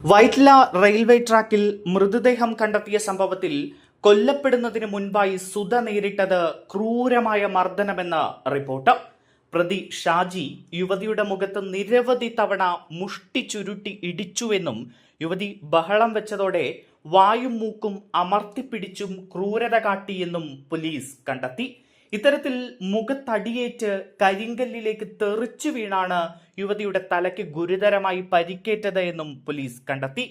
Vyttila railway ട്രാക്കിൽ മൃതദേഹം കണ്ടെത്തിയ സംഭവത്തിൽ കൊല്ലപ്പെടുന്നതിന് മുൻപായി സുധ നേരിട്ടത് ക്രൂരമായ മർദ്ദനമെന്ന് റിപ്പോർട്ട്. പ്രതി ഷാജി യുവതിയുടെ മുഖത്ത് നിരവധി തവണ മുഷ്ടി ചുരുട്ടി ഇടിച്ചുവെന്നും യുവതി ബഹളം വെച്ചതോടെ വായും മൂക്കും അമർത്തിപ്പിടിച്ചും ക്രൂരത കാട്ടിയെന്നും പോലീസ് കണ്ടെത്തി. ഇത്തരത്തിൽ മുഖത്തടിയേറ്റ് കരിങ്കല്ലിലേക്ക് തെറിച്ചു വീണാണ് യുവതിയുടെ തലയ്ക്ക് ഗുരുതരമായി പരിക്കേറ്റത് എന്നും പോലീസ് കണ്ടെത്തി.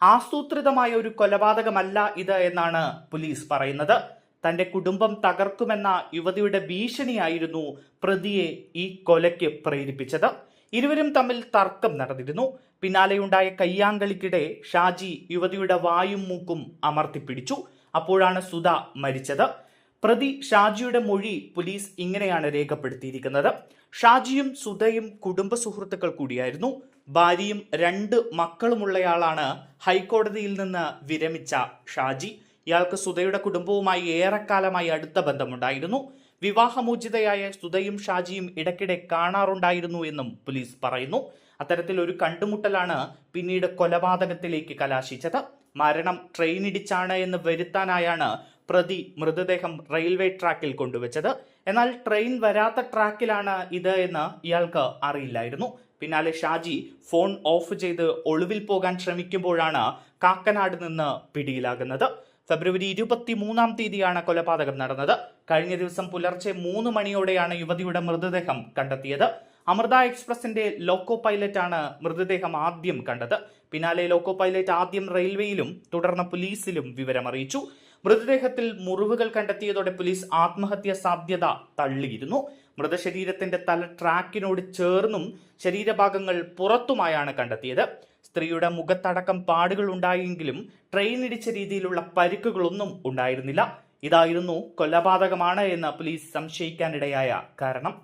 ആസൂത്രിതമായ ഒരു കൊലപാതകമല്ല ഇത് എന്നാണ് പോലീസ് പറയുന്നത്. തന്റെ കുടുംബം തകർക്കുമെന്ന യുവതിയുടെ ഭീഷണിയായിരുന്നു പ്രതിയെ ഈ കൊലയ്ക്ക് പ്രേരിപ്പിച്ചത്. ഇരുവരും തമ്മിൽ തർക്കം നടന്നിരുന്നു. പിന്നാലെയുണ്ടായ കയ്യാങ്കളിക്കിടെ ഷാജി യുവതിയുടെ വായും മൂക്കും അമർത്തിപ്പിടിച്ചു. അപ്പോഴാണ് സുധ മരിച്ചത്. പ്രതി ഷാജിയുടെ മൊഴി പോലീസ് ഇങ്ങനെയാണ് രേഖപ്പെടുത്തിയിരിക്കുന്നത്. ഷാജിയും സുധയും കുടുംബ സുഹൃത്തുക്കൾ കൂടിയായിരുന്നു. ഭാര്യയും 2 മക്കളുമുള്ളയാളാണ് ഹൈക്കോടതിയിൽ നിന്ന് വിരമിച്ച ഷാജി. ഇയാൾക്ക് സുധയുടെ കുടുംബവുമായി ഏറെക്കാലമായി അടുത്ത ബന്ധമുണ്ടായിരുന്നു. വിവാഹമോചിതയായ സുധയും ഷാജിയും ഇടയ്ക്കിടെ കാണാറുണ്ടായിരുന്നു എന്നും പോലീസ് പറയുന്നു. അത്തരത്തിൽ ഒരു കണ്ടുമുട്ടലാണ് പിന്നീട് കൊലപാതകത്തിലേക്ക് കലാശിച്ചത്. മരണം ട്രെയിനിടിച്ചാണ് എന്ന് വരുത്താനായാണ് പ്രതി മൃതദേഹം റെയിൽവേ ട്രാക്കിൽ കൊണ്ടുവച്ചത്. എന്നാൽ ട്രെയിൻ വരാത്ത ട്രാക്കിലാണ് ഇത് എന്ന് ഇയാൾക്ക് അറിയില്ലായിരുന്നു. പിന്നാലെ ഷാജി ഫോൺ ഓഫ് ചെയ്ത് ഒളിവിൽ പോകാൻ ശ്രമിക്കുമ്പോഴാണ് കാക്കനാട് നിന്ന് പിടിയിലാകുന്നത്. ഫെബ്രുവരി 23-ാം തീയതിയാണ് കൊലപാതകം നടന്നത്. കഴിഞ്ഞ ദിവസം പുലർച്ചെ 3 മണിയോടെയാണ് യുവതിയുടെ മൃതദേഹം കണ്ടെത്തിയത്. അമൃത എക്സ്പ്രസിന്റെ ലോക്കോ പൈലറ്റാണ് മൃതദേഹം ആദ്യം കണ്ടത്. പിന്നാലെ ലോക്കോ പൈലറ്റ് ആദ്യം റെയിൽവേയിലും തുടർന്ന് പോലീസിലും വിവരമറിയിച്ചു. മൃതദേഹത്തിൽ മുറിവുകൾ കണ്ടെത്തിയതോടെ പോലീസ് ആത്മഹത്യാ സാധ്യത തള്ളിയിരുന്നു. മൃതശരീരത്തിന്റെ തല ട്രാക്കിനോട് ചേർന്നും ശരീരഭാഗങ്ങൾ പുറത്തുമായാണ് കണ്ടെത്തിയത്. സ്ത്രീയുടെ മുഖത്തടക്കം പാടുകൾ ഉണ്ടായെങ്കിലും ട്രെയിൻ ഇടിച്ച രീതിയിലുള്ള പരിക്കുകളൊന്നും ഉണ്ടായിരുന്നില്ല. ഇതായിരുന്നു കൊലപാതകമാണ് എന്ന് പോലീസ് സംശയിക്കാനിടയായ കാരണം.